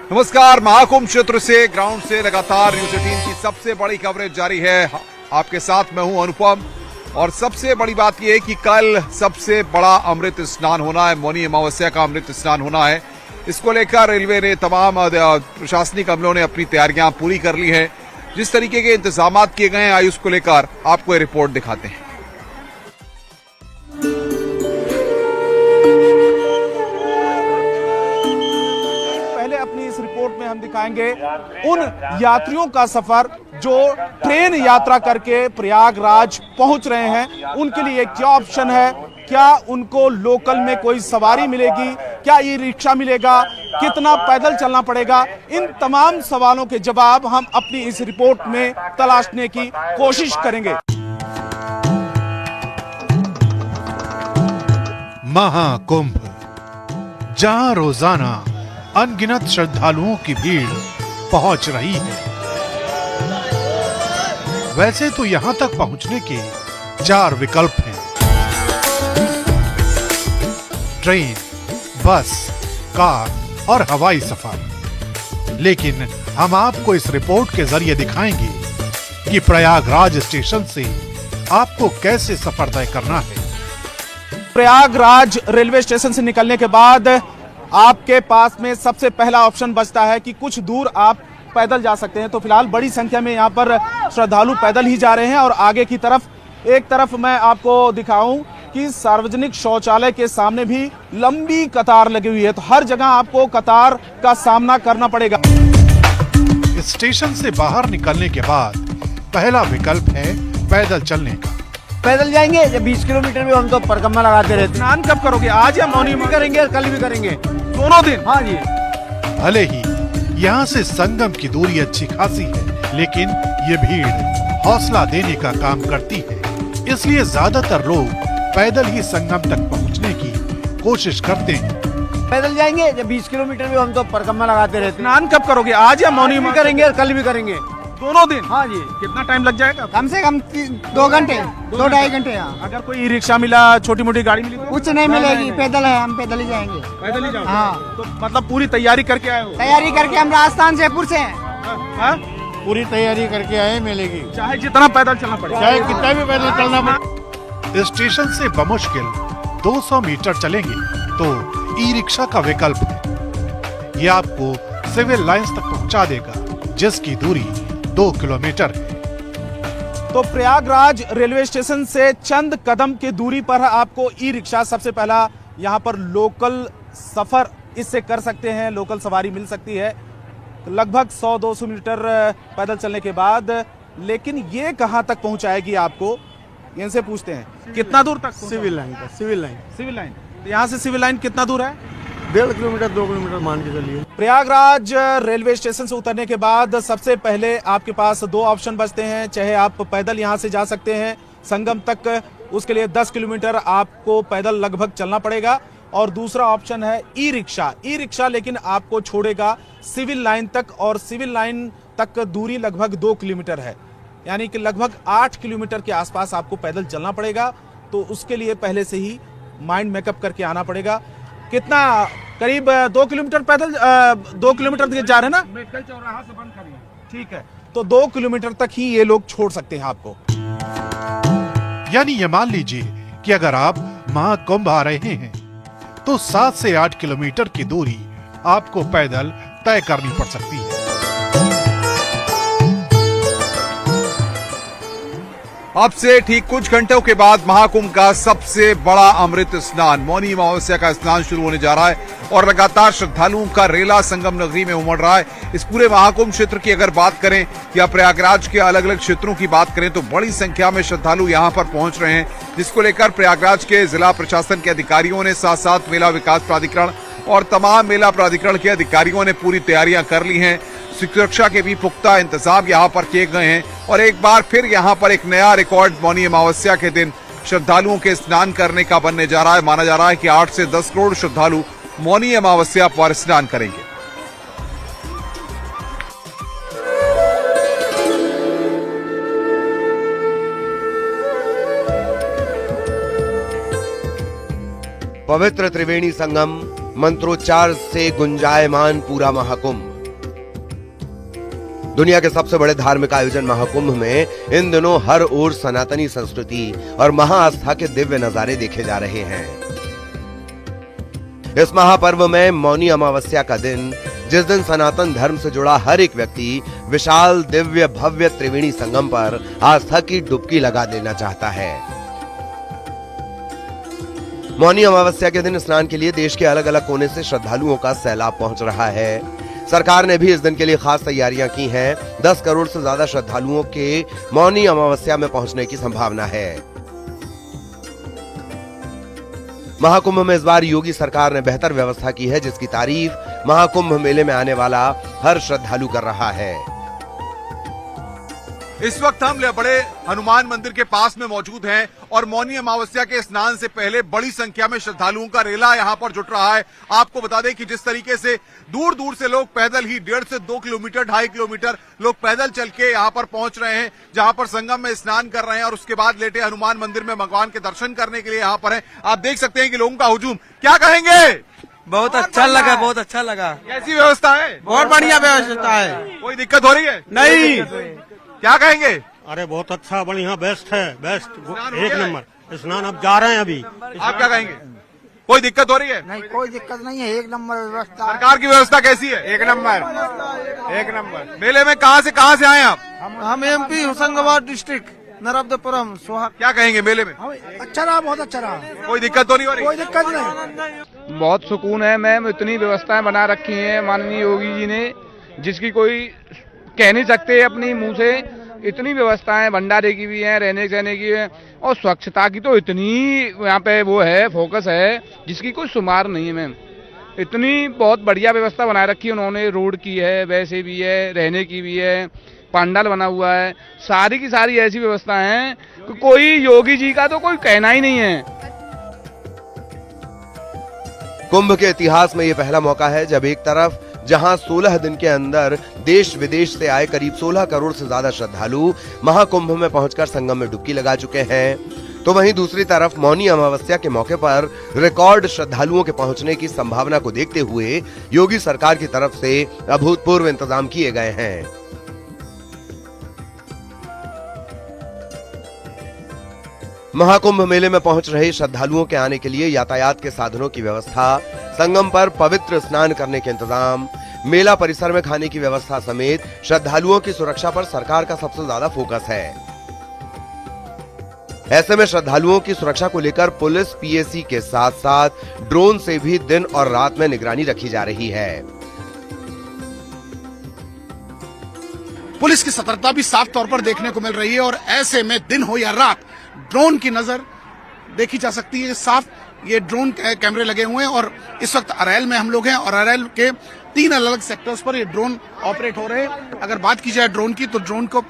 नमस्कार। महाकुंभ क्षेत्र से ग्राउंड से लगातार न्यूज 18 की सबसे बड़ी कवरेज जारी है। आपके साथ मैं हूं अनुपम और सबसे बड़ी बात यह है कि कल सबसे बड़ा अमृत स्नान होना है, मौनी अमावस्या का अमृत स्नान होना है। इसको लेकर रेलवे ने तमाम प्रशासनिक अमलों ने अपनी तैयारियां पूरी कर ली है। जिस तरीके के इंतजाम किए गए हैं आयुष को लेकर आपको ये रिपोर्ट दिखाते हैं। अपनी इस रिपोर्ट में हम दिखाएंगे उन यात्रियों का सफर जो ट्रेन यात्रा करके प्रयागराज पहुंच रहे हैं। उनके लिए क्या ऑप्शन है, क्या उनको लोकल में कोई सवारी मिलेगी, क्या ई रिक्शा मिलेगा, कितना पैदल चलना पड़ेगा, इन तमाम सवालों के जवाब हम अपनी इस रिपोर्ट में तलाशने की कोशिश करेंगे। महाकुंभ, जहां रोजाना अनगिनत श्रद्धालुओं की भीड़ पहुंच रही है। वैसे तो यहां तक पहुंचने के 4 विकल्प हैं: ट्रेन, बस, कार और हवाई सफर। लेकिन हम आपको इस रिपोर्ट के जरिए दिखाएंगे कि प्रयागराज स्टेशन से आपको कैसे सफर तय करना है। प्रयागराज रेलवे स्टेशन से निकलने के बाद आपके पास में सबसे पहला ऑप्शन बचता है कि कुछ दूर आप पैदल जा सकते हैं। तो फिलहाल बड़ी संख्या में यहाँ पर श्रद्धालु पैदल ही जा रहे हैं और आगे की तरफ एक तरफ मैं आपको दिखाऊं कि सार्वजनिक शौचालय के सामने भी लंबी कतार लगी हुई है। तो हर जगह आपको कतार का सामना करना पड़ेगा। स्टेशन से बाहर निकलने के बाद पहला विकल्प है पैदल चलने का। पैदल जाएंगे, 20 किलोमीटर भी हम तो परिक्रमा लगाते रहते हैं। स्नान कब करोगे, आज या मौनी भी करेंगे, कल भी करेंगे, दोनों दिन? हाँ जी। भले ही यहाँ से संगम की दूरी अच्छी खासी है, लेकिन ये भीड़ हौसला देने का काम करती है। इसलिए ज्यादातर लोग पैदल ही संगम तक पहुँचने की कोशिश करते हैं। पैदल जाएंगे, 20 किलोमीटर भी हम तो परिक्रमा लगाते रहते हैं। स्नान कब करोगे, आज या मौनी भी करेंगे, कल भी करेंगे, दोनों दिन? हाँ जी। कितना टाइम लग जाएगा? कम से कम 2 घंटे, 2-2.5 घंटे। अगर कोई ई रिक्शा मिला, छोटी मोटी गाड़ी मिली तो? कुछ नहीं मिलेगी, पैदल है, हम पैदल ही जाएंगे। पैदल ही जाओगे? हाँ। तो मतलब पूरी तैयारी करके आए हो? तैयारी करके हम राजस्थान जयपुर से हैं। हाँ? पूरी तैयारी करके आए मिलेगी, चाहे जितना पैदल चलना पड़े, चाहे कितना भी पैदल चलना पड़े। स्टेशन से बमुश्किल 200 मीटर चलेंगे तो ई रिक्शा का विकल्प है। ये आपको सिविल लाइंस तक पहुंचा देगा, जिसकी दूरी 2 किलोमीटर है। तो प्रयागराज रेलवे स्टेशन से चंद कदम की दूरी पर आपको ई रिक्शा, सबसे पहला यहाँ पर लोकल सफर इससे कर सकते हैं, लोकल सवारी मिल सकती है लगभग 100-200 मीटर पैदल चलने के बाद। लेकिन ये कहाँ तक पहुंचाएगी आपको, इनसे पूछते हैं कितना दूर तक? सिविल लाइन का, सिविल लाइन। सिविल लाइन, तो यहाँ से सिविल लाइन कितना दूर है? 1.5 किलोमीटर, 2 किलोमीटर मान के चलिए। प्रयागराज रेलवे स्टेशन से उतरने के बाद सबसे पहले आपके पास 2 ऑप्शन बचते हैं। चाहे आप पैदल यहां से जा सकते हैं संगम तक, उसके लिए 10 किलोमीटर आपको पैदल लगभग चलना पड़ेगा, और दूसरा ऑप्शन है ई रिक्शा। ई रिक्शा लेकिन आपको छोड़ेगा सिविल लाइन तक, और सिविल लाइन तक दूरी लगभग 2 किलोमीटर है, यानी कि लगभग 8 किलोमीटर के आसपास आपको पैदल चलना पड़ेगा। तो उसके लिए पहले से ही माइंड मेकअप करके आना पड़ेगा। कितना, करीब 2 किलोमीटर पैदल 2 किलोमीटर जा रहे हैं ना? मेडिकल चौराहा से बंद करिए। ठीक है, तो 2 किलोमीटर तक ही ये लोग छोड़ सकते हैं आपको। यानी ये मान लीजिए कि अगर आप महाकुंभ आ रहे हैं तो 7 से 8 किलोमीटर की दूरी आपको पैदल तय करनी पड़ सकती है। अब से ठीक कुछ घंटों के बाद महाकुंभ का सबसे बड़ा अमृत स्नान, मौनी अमावस्या का स्नान शुरू होने जा रहा है और लगातार श्रद्धालुओं का रेला संगम नगरी में उमड़ रहा है। इस पूरे महाकुंभ क्षेत्र की अगर बात करें या प्रयागराज के अलग अलग क्षेत्रों की बात करें तो बड़ी संख्या में श्रद्धालु यहां पर पहुंच रहे हैं, जिसको लेकर प्रयागराज के जिला प्रशासन के अधिकारियों ने, साथ साथ मेला विकास प्राधिकरण और तमाम मेला प्राधिकरण के अधिकारियों ने पूरी तैयारियां कर ली हैं। सुरक्षा के भी पुख्ता इंतजाम यहाँ पर किए गए हैं और एक बार फिर यहाँ पर एक नया रिकॉर्ड मौनी अमावस्या के दिन श्रद्धालुओं के स्नान करने का बनने जा रहा है। माना जा रहा है कि 8 से 10 करोड़ श्रद्धालु मौनी अमावस्या पर स्नान करेंगे। पवित्र त्रिवेणी संगम मंत्रोच्चार से गुंजायमान पूरा महाकुंभ दुनिया के सबसे बड़े धार्मिक आयोजन महाकुंभ में इन दिनों हर ओर सनातनी संस्कृति और महाआस्था के दिव्य नजारे देखे जा रहे हैं। इस महापर्व में मौनी अमावस्या का दिन, जिस दिन सनातन धर्म से जुड़ा हर एक व्यक्ति विशाल दिव्य भव्य त्रिवेणी संगम पर आस्था की डुबकी लगा देना चाहता है। मौनी अमावस्या के दिन स्नान के लिए देश के अलग अलग कोने से श्रद्धालुओं का सैलाब पहुंच रहा है। सरकार ने भी इस दिन के लिए खास तैयारियां की हैं। 10 करोड़ से ज्यादा श्रद्धालुओं के मौनी अमावस्या में पहुंचने की संभावना है। महाकुंभ में इस बार योगी सरकार ने बेहतर व्यवस्था की है, जिसकी तारीफ महाकुंभ मेले में आने वाला हर श्रद्धालु कर रहा है। इस वक्त हम बड़े हनुमान मंदिर के पास में मौजूद हैं और मौनी अमावस्या के स्नान से पहले बड़ी संख्या में श्रद्धालुओं का रेला यहां पर जुट रहा है। आपको बता दें कि जिस तरीके से दूर दूर से लोग पैदल ही 1.5 से 2 किलोमीटर 2.5 किलोमीटर लोग पैदल चल के यहां पर पहुंच रहे हैं, जहां पर संगम में स्नान कर रहे हैं और उसके बाद लेटे हनुमान मंदिर में भगवान के दर्शन करने के लिए यहां पर है। आप देख सकते हैं कि लोगों का हुजूम। क्या कहेंगे? बहुत अच्छा लगा, बहुत अच्छा लगा। कैसी व्यवस्था है? बहुत बढ़िया व्यवस्था है। कोई दिक्कत हो रही है? नहीं। क्या कहेंगे? अरे बहुत अच्छा, बढ़िया, बेस्ट है, बेस्ट, स्नान हो एक गया है? नंबर। स्नान अब जा रहे हैं अभी। आप क्या कहेंगे? कोई दिक्कत हो रही है? नहीं, कोई दिक्कत नहीं है, एक नंबर व्यवस्था। सरकार की व्यवस्था कैसी है? एक नंबर। मेले में कहां से आए आप? हम एमपी होशंगाबाद डिस्ट्रिक्ट नर्मदापुरम सोहा। क्या कहेंगे मेले में? अच्छा रहा, बहुत अच्छा रहा, कोई दिक्कत तो नहीं हो रही? कोई दिक्कत नहीं। बहुत सुकून है मैम। इतनी व्यवस्थाएं बना रखी हैं माननीय योगी जी ने, जिसकी कोई कह नहीं सकते अपनी मुंह से। इतनी व्यवस्थाएं भंडारे की भी हैं, रहने सहने की है, और स्वच्छता की तो इतनी यहाँ पे वो है, फोकस है, जिसकी कोई शुमार नहीं है मैम। इतनी बहुत बढ़िया व्यवस्था बना रखी है उन्होंने। रोड की है, वैसे भी है, रहने की भी है, पंडाल बना हुआ है, सारी की सारी ऐसी व्यवस्था है कि कोई योगी जी का तो कोई कहना ही नहीं है। कुंभ के इतिहास में ये पहला मौका है जब एक तरफ जहां 16 दिन के अंदर देश विदेश से आए करीब 16 करोड़ से ज्यादा श्रद्धालु महाकुंभ में पहुंचकर संगम में डुबकी लगा चुके हैं, तो वहीं दूसरी तरफ मौनी अमावस्या के मौके पर रिकॉर्ड श्रद्धालुओं के पहुंचने की संभावना को देखते हुए योगी सरकार की तरफ से अभूतपूर्व इंतजाम किए गए हैं। महाकुंभ मेले में पहुंच रहे श्रद्धालुओं के आने के लिए यातायात के साधनों की व्यवस्था, संगम पर पवित्र स्नान करने के इंतजाम, मेला परिसर में खाने की व्यवस्था समेत श्रद्धालुओं की सुरक्षा पर सरकार का सबसे ज्यादा फोकस है। ऐसे में श्रद्धालुओं की सुरक्षा को लेकर पुलिस पीएसी के साथ साथ ड्रोन से भी दिन और रात में निगरानी रखी जा रही है। पुलिस की सतर्कता भी साफ तौर पर देखने को मिल रही है और ऐसे में दिन हो या रात ड्रोन की नजर देखी जा सकती है। साफ ये ड्रोन कैमरे लगे हुए हैं और इस वक्त अरैल में हम लोग हैं और अरैल के 3 अलग सेक्टर्स पर ये ड्रोन ऑपरेट हो रहे हैं। अगर बात की जाए ड्रोन की, तो ड्रोन को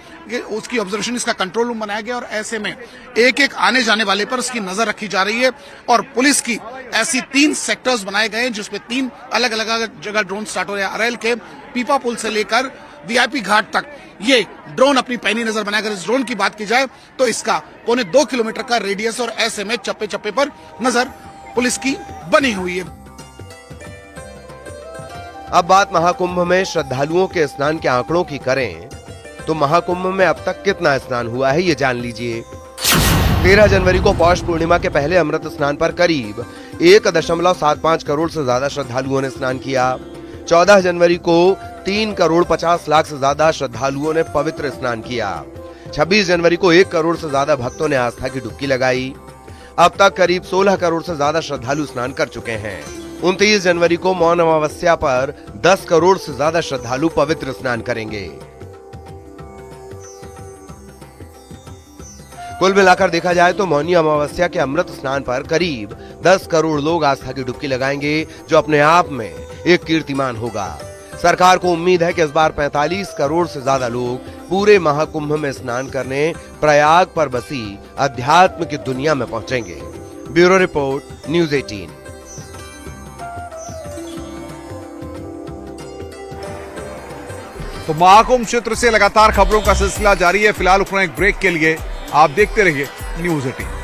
उसकी ऑब्जर्वेशन, इसका कंट्रोल रूम बनाया गया और ऐसे में एक एक आने जाने वाले पर उसकी नजर रखी जा रही है और पुलिस की ऐसी 3 सेक्टर्स बनाए गए हैं जिसमें 3 अलग अलग जगह ड्रोन स्टार्ट हो रहे हैं। अरैल के पीपा पुल से लेकर वीआईपी घाट तक ये ड्रोन अपनी पैनी नजर बनाए। अगर इस ड्रोन की बात की जाए तो इसका 2.25 किलोमीटर का रेडियस और ऐसे में चप्पे चप्पे पर नजर पुलिस की बनी हुई है। अब बात महाकुंभ में श्रद्धालुओं के स्नान के आंकड़ों की करें तो महाकुंभ में अब तक कितना स्नान हुआ है ये जान लीजिए। 13 जनवरी को पौष पूर्णिमा के पहले अमृत स्नान पर करीब 1.75 करोड़ से ज्यादा श्रद्धालुओं ने स्नान किया। 14 जनवरी को 3 करोड़ 50 लाख से ज्यादा श्रद्धालुओं ने पवित्र स्नान किया। 26 जनवरी को 1 करोड़ से ज्यादा भक्तों ने आस्था की डुबकी लगाई। अब तक करीब 16 करोड़ से ज्यादा श्रद्धालु स्नान कर चुके हैं। 29 जनवरी को मौन अमावस्या पर 10 करोड़ से ज्यादा श्रद्धालु पवित्र स्नान करेंगे। कुल मिलाकर देखा जाए तो मौनी अमावस्या के अमृत स्नान पर करीब 10 करोड़ लोग आस्था की डुबकी लगाएंगे, जो अपने आप में एक कीर्तिमान होगा। सरकार को उम्मीद है कि इस बार 45 करोड़ से ज्यादा लोग पूरे महाकुंभ में स्नान करने प्रयाग पर बसी अध्यात्म की दुनिया में पहुंचेंगे। Bureau report, news 18। तो महाकुंभ क्षेत्र से लगातार खबरों का सिलसिला जारी है। फिलहाल रुकना एक ब्रेक के लिए। आप देखते रहिए न्यूज़ 18।